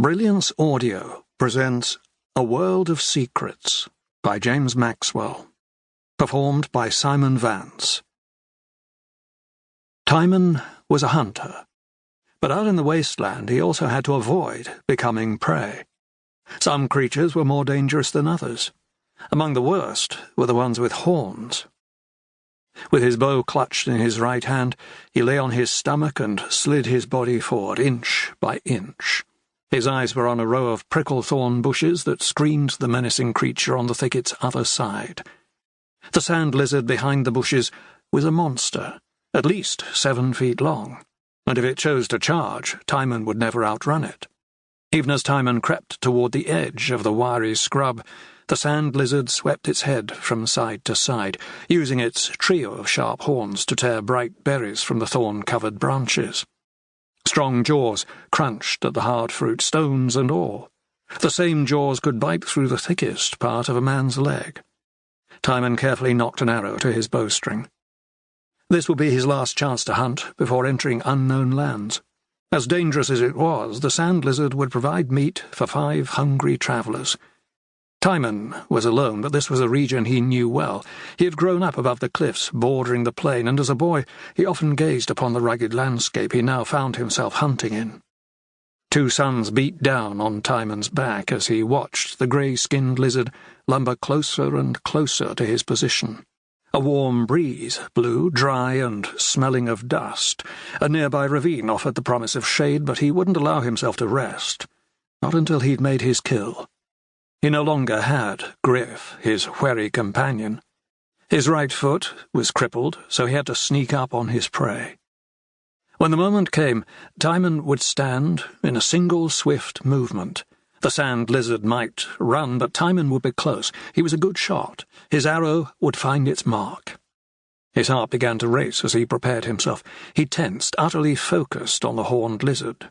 Brilliance Audio presents A World of Secrets by James Maxwell, performed by Simon Vance. Taimin was a hunter, but out in the wasteland he also had to avoid becoming prey. Some creatures were more dangerous than others. Among the worst were the ones with horns. With his bow clutched in his right hand, he lay on his stomach and slid his body forward inch by inch. His eyes were on a row of prickle-thorn bushes that screened the menacing creature on the thicket's other side. The sand lizard behind the bushes was a monster, at least 7 feet long, and if it chose to charge, Taimin would never outrun it. Even as Taimin crept toward the edge of the wiry scrub, the sand lizard swept its head from side to side, using its trio of sharp horns to tear bright berries from the thorn-covered branches. Strong jaws crunched at the hard fruit, stones and all. The same jaws could bite through the thickest part of a man's leg. Taimin carefully nocked an arrow to his bowstring. This would be his last chance to hunt before entering unknown lands. As dangerous as it was, the sand lizard would provide meat for 5 hungry travellers. Taimin was alone, but this was a region he knew well. He had grown up above the cliffs bordering the plain, and as a boy he often gazed upon the rugged landscape he now found himself hunting in. 2 suns beat down on Taimin's back as he watched the grey-skinned lizard lumber closer and closer to his position. A warm breeze blew, dry and smelling of dust. A nearby ravine offered the promise of shade, but he wouldn't allow himself to rest, not until he'd made his kill. He no longer had Griff, his wary companion. His right foot was crippled, so he had to sneak up on his prey. When the moment came, Taimin would stand in a single swift movement. The sand lizard might run, but Taimin would be close. He was a good shot. His arrow would find its mark. His heart began to race as he prepared himself. He tensed, utterly focused on the horned lizard.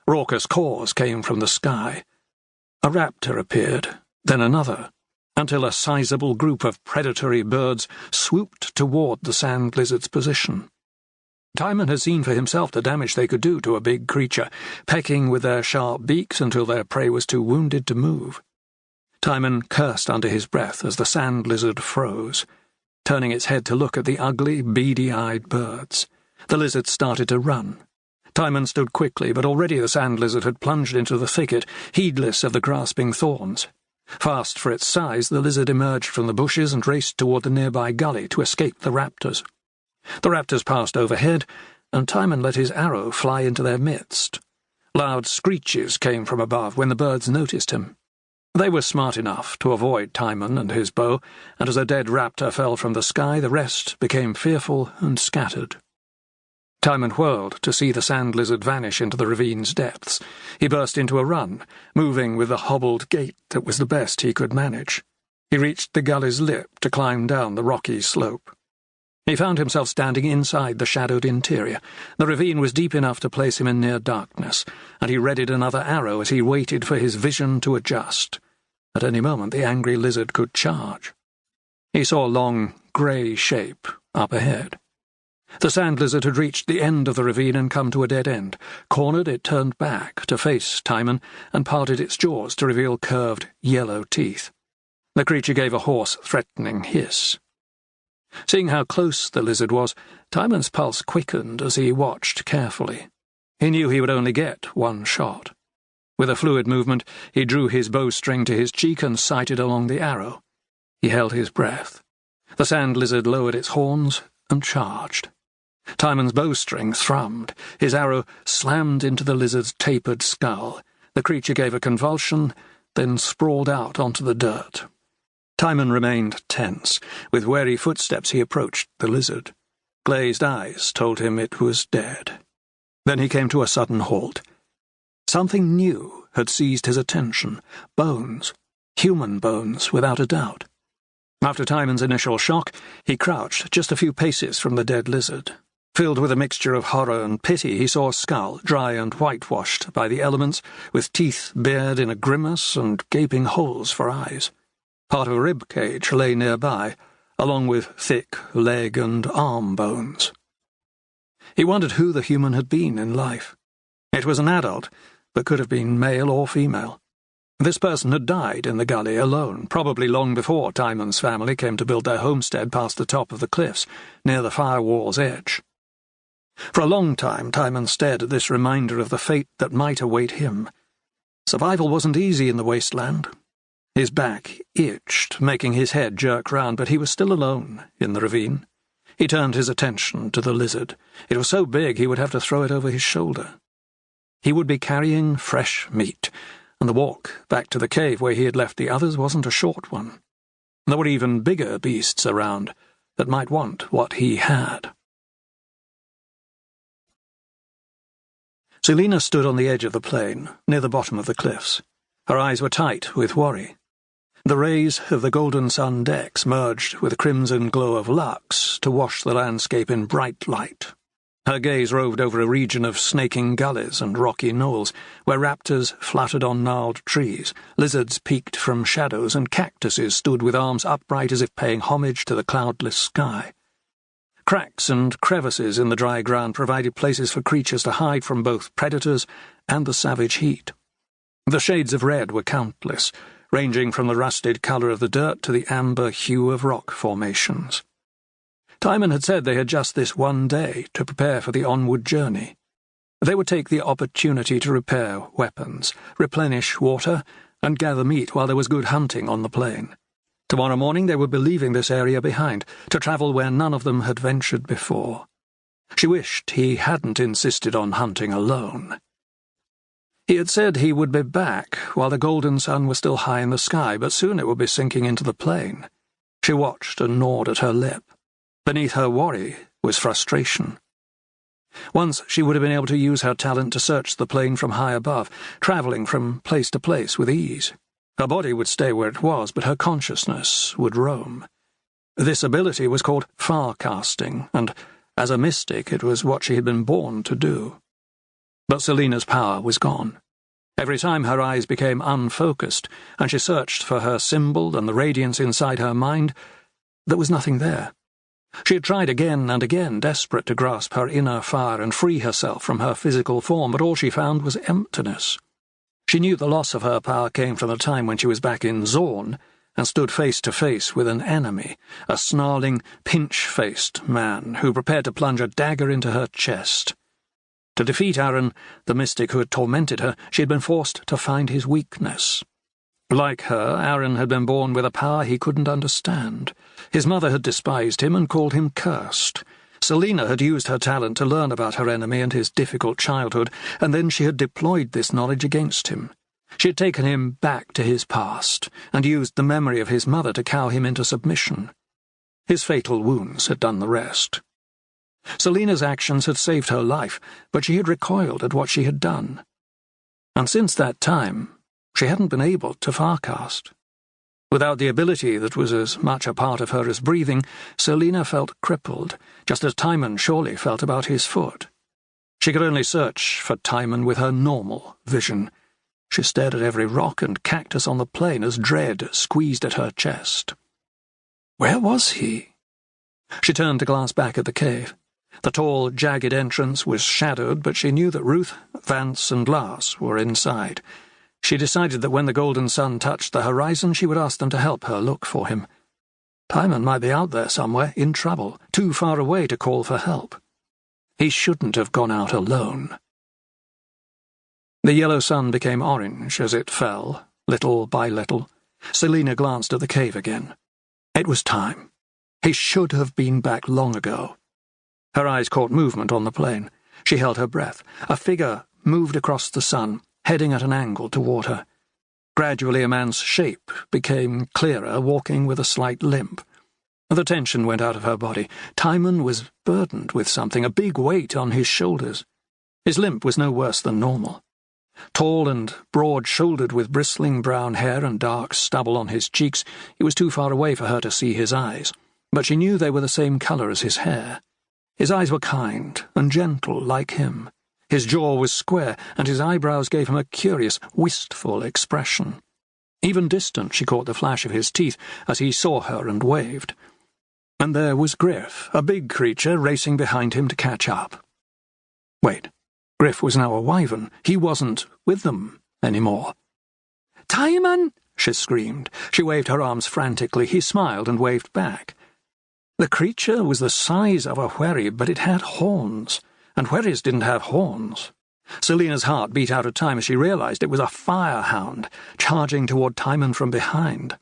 Raucous caws came from the sky. A raptor appeared, then another, until a sizable group of predatory birds swooped toward the sand lizard's position. Taimin had seen for himself the damage they could do to a big creature, pecking with their sharp beaks until their prey was too wounded to move. Taimin cursed under his breath as the sand lizard froze, turning its head to look at the ugly, beady-eyed birds. The lizard started to run. Taimin stood quickly, but already the sand lizard had plunged into the thicket, heedless of the grasping thorns. Fast for its size, the lizard emerged from the bushes and raced toward the nearby gully to escape the raptors. The raptors passed overhead, and Taimin let his arrow fly into their midst. Loud screeches came from above when the birds noticed him. They were smart enough to avoid Taimin and his bow, and as a dead raptor fell from the sky, the rest became fearful and scattered. Taimin whirled to see the sand lizard vanish into the ravine's depths. He burst into a run, moving with the hobbled gait that was the best he could manage. He reached the gully's lip to climb down the rocky slope. He found himself standing inside the shadowed interior. The ravine was deep enough to place him in near darkness, and he readied another arrow as he waited for his vision to adjust. At any moment the angry lizard could charge. He saw a long, grey shape up ahead. The sand lizard had reached the end of the ravine and come to a dead end. Cornered, it turned back to face Taimin and parted its jaws to reveal curved, yellow teeth. The creature gave a hoarse, threatening hiss. Seeing how close the lizard was, Taimin's pulse quickened as he watched carefully. He knew he would only get 1 shot. With a fluid movement, he drew his bowstring to his cheek and sighted along the arrow. He held his breath. The sand lizard lowered its horns and charged. Taimin's bowstring thrummed. His arrow slammed into the lizard's tapered skull. The creature gave a convulsion, then sprawled out onto the dirt. Taimin remained tense. With wary footsteps he approached the lizard. Glazed eyes told him it was dead. Then he came to a sudden halt. Something new had seized his attention. Bones. Human bones, without a doubt. After Taimin's initial shock, he crouched just a few paces from the dead lizard. Filled with a mixture of horror and pity, he saw a skull, dry and whitewashed by the elements, with teeth bared in a grimace and gaping holes for eyes. Part of a rib cage lay nearby, along with thick leg and arm bones. He wondered who the human had been in life. It was an adult, but could have been male or female. This person had died in the gully alone, probably long before Taimin's family came to build their homestead past the top of the cliffs, near the firewall's edge. For a long time, Taimin stared at this reminder of the fate that might await him. Survival wasn't easy in the wasteland. His back itched, making his head jerk round, but he was still alone in the ravine. He turned his attention to the lizard. It was so big he would have to throw it over his shoulder. He would be carrying fresh meat, and the walk back to the cave where he had left the others wasn't a short one. There were even bigger beasts around that might want what he had. Selena stood on the edge of the plain, near the bottom of the cliffs. Her eyes were tight with worry. The rays of the golden sun decks merged with the crimson glow of Lux to wash the landscape in bright light. Her gaze roved over a region of snaking gullies and rocky knolls, where raptors fluttered on gnarled trees, lizards peeked from shadows, and cactuses stood with arms upright as if paying homage to the cloudless sky. Cracks and crevices in the dry ground provided places for creatures to hide from both predators and the savage heat. The shades of red were countless, ranging from the rusted colour of the dirt to the amber hue of rock formations. Taimin had said they had just this one day to prepare for the onward journey. They would take the opportunity to repair weapons, replenish water, and gather meat while there was good hunting on the plain. Tomorrow morning they would be leaving this area behind, to travel where none of them had ventured before. She wished he hadn't insisted on hunting alone. He had said he would be back while the golden sun was still high in the sky, but soon it would be sinking into the plain. She watched and gnawed at her lip. Beneath her worry was frustration. Once she would have been able to use her talent to search the plain from high above, travelling from place to place with ease. Her body would stay where it was, but her consciousness would roam. This ability was called farcasting, and as a mystic it was what she had been born to do. But Selena's power was gone. Every time her eyes became unfocused, and she searched for her symbol and the radiance inside her mind, there was nothing there. She had tried again and again, desperate to grasp her inner fire and free herself from her physical form, but all she found was emptiness. She knew the loss of her power came from the time when she was back in Zorn and stood face to face with an enemy, a snarling, pinch-faced man who prepared to plunge a dagger into her chest. To defeat Aaron, the mystic who had tormented her, she had been forced to find his weakness. Like her, Aaron had been born with a power he couldn't understand. His mother had despised him and called him cursed. Selena had used her talent to learn about her enemy and his difficult childhood, and then she had deployed this knowledge against him. She had taken him back to his past, and used the memory of his mother to cow him into submission. His fatal wounds had done the rest. Selena's actions had saved her life, but she had recoiled at what she had done. And since that time, she hadn't been able to farcast. Without the ability that was as much a part of her as breathing, Selena felt crippled, just as Taimin surely felt about his foot. She could only search for Taimin with her normal vision. She stared at every rock and cactus on the plain as dread squeezed at her chest. Where was he? She turned to glance back at the cave. The tall, jagged entrance was shadowed, but she knew that Ruth, Vance, and Lars were inside. She decided that when the golden sun touched the horizon, she would ask them to help her look for him. Taimin might be out there somewhere, in trouble, too far away to call for help. He shouldn't have gone out alone. The yellow sun became orange as it fell, little by little. Selena glanced at the cave again. It was time. He should have been back long ago. Her eyes caught movement on the plain. She held her breath. A figure moved across the sun, heading at an angle toward her. Gradually a man's shape became clearer, walking with a slight limp. The tension went out of her body. Taimin was burdened with something, a big weight on his shoulders. His limp was no worse than normal. Tall and broad-shouldered, with bristling brown hair and dark stubble on his cheeks, he was too far away for her to see his eyes, but she knew they were the same colour as his hair. His eyes were kind and gentle, like him. His jaw was square, and his eyebrows gave him a curious, wistful expression. Even distant, she caught the flash of his teeth as he saw her and waved. And there was Griff, a big creature, racing behind him to catch up. Wait, Griff was now a wyvern. He wasn't with them anymore. "Taimin!" she screamed. She waved her arms frantically. He smiled and waved back. The creature was the size of a wherry, but it had horns, and wherries didn't have horns. Selena's heart beat out of time as she realized it was a firehound charging toward Taimin from behind.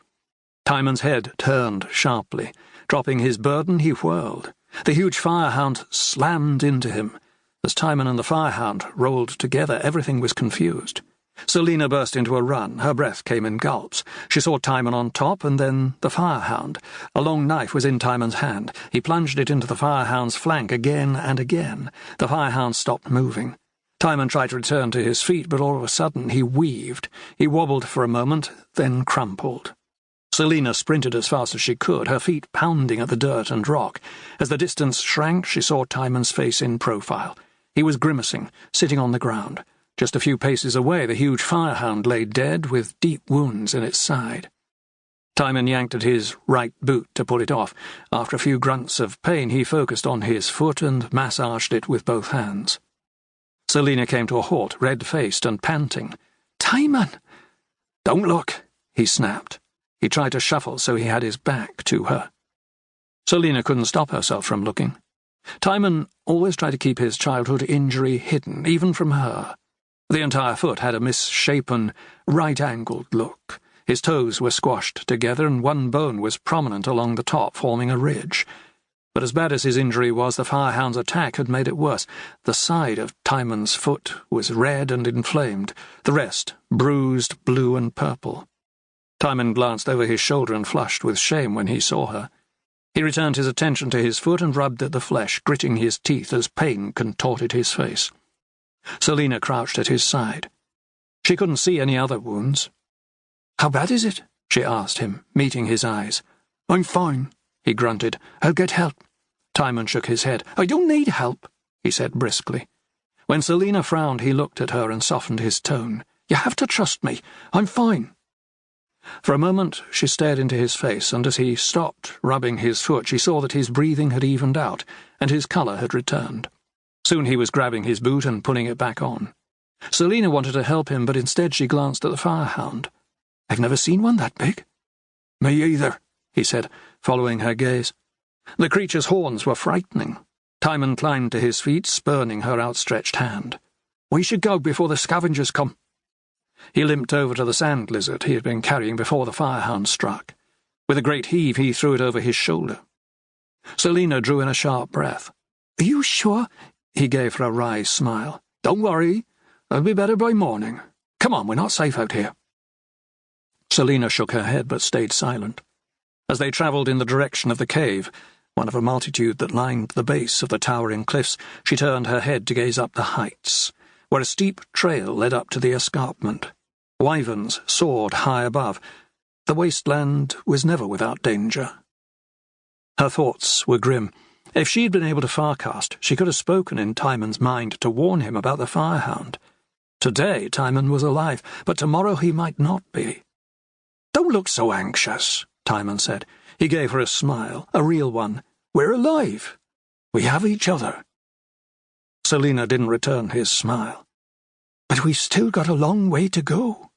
Taimin's head turned sharply. Dropping his burden, he whirled. The huge firehound slammed into him. As Taimin and the firehound rolled together, everything was confused. Selena burst into a run. Her breath came in gulps. She saw Taimin on top, and then the firehound. A long knife was in Taimin's hand. He plunged it into the firehound's flank again and again. The firehound stopped moving. Taimin tried to return to his feet, but all of a sudden he weaved. He wobbled for a moment, then crumpled. Selena sprinted as fast as she could, her feet pounding at the dirt and rock. As the distance shrank, she saw Taimin's face in profile. He was grimacing, sitting on the ground. Just a few paces away, the huge firehound lay dead with deep wounds in its side. Taimin yanked at his right boot to pull it off. After a few grunts of pain, he focused on his foot and massaged it with both hands. Selena came to a halt, red-faced and panting. "Taimin!" "Don't look," he snapped. He tried to shuffle so he had his back to her. Selena couldn't stop herself from looking. Taimin always tried to keep his childhood injury hidden, even from her. The entire foot had a misshapen, right-angled look. His toes were squashed together, and one bone was prominent along the top, forming a ridge. But as bad as his injury was, the firehound's attack had made it worse. The side of Taimin's foot was red and inflamed, the rest bruised blue and purple. Taimin glanced over his shoulder and flushed with shame when he saw her. He returned his attention to his foot and rubbed at the flesh, gritting his teeth as pain contorted his face. Selena crouched at his side. She couldn't see any other wounds. "How bad is it?" she asked him, meeting his eyes. "I'm fine," he grunted. "I'll get help." Taimin shook his head. "I don't need help," he said briskly. When Selena frowned, he looked at her and softened his tone. "You have to trust me. I'm fine." For a moment she stared into his face, and as he stopped rubbing his foot, she saw that his breathing had evened out, and his colour had returned. Soon he was grabbing his boot and putting it back on. Selena wanted to help him, but instead she glanced at the firehound. "I've never seen one that big." "Me either," he said, following her gaze. The creature's horns were frightening. Taimin climbed to his feet, spurning her outstretched hand. "We should go before the scavengers come." He limped over to the sand lizard he had been carrying before the firehound struck. With a great heave, he threw it over his shoulder. Selena drew in a sharp breath. "Are you sure?" He gave her a wry smile. "Don't worry. I'll be better by morning. Come on, we're not safe out here." Selena shook her head but stayed silent. As they travelled in the direction of the cave, one of a multitude that lined the base of the towering cliffs, she turned her head to gaze up the heights, where a steep trail led up to the escarpment. Wyverns soared high above. The wasteland was never without danger. Her thoughts were grim. If she had been able to farcast, she could have spoken in Taimin's mind to warn him about the firehound. Today Taimin was alive, but tomorrow he might not be. "Don't look so anxious," Taimin said. He gave her a smile, a real one. "We're alive. We have each other." Selena didn't return his smile. "But we've still got a long way to go."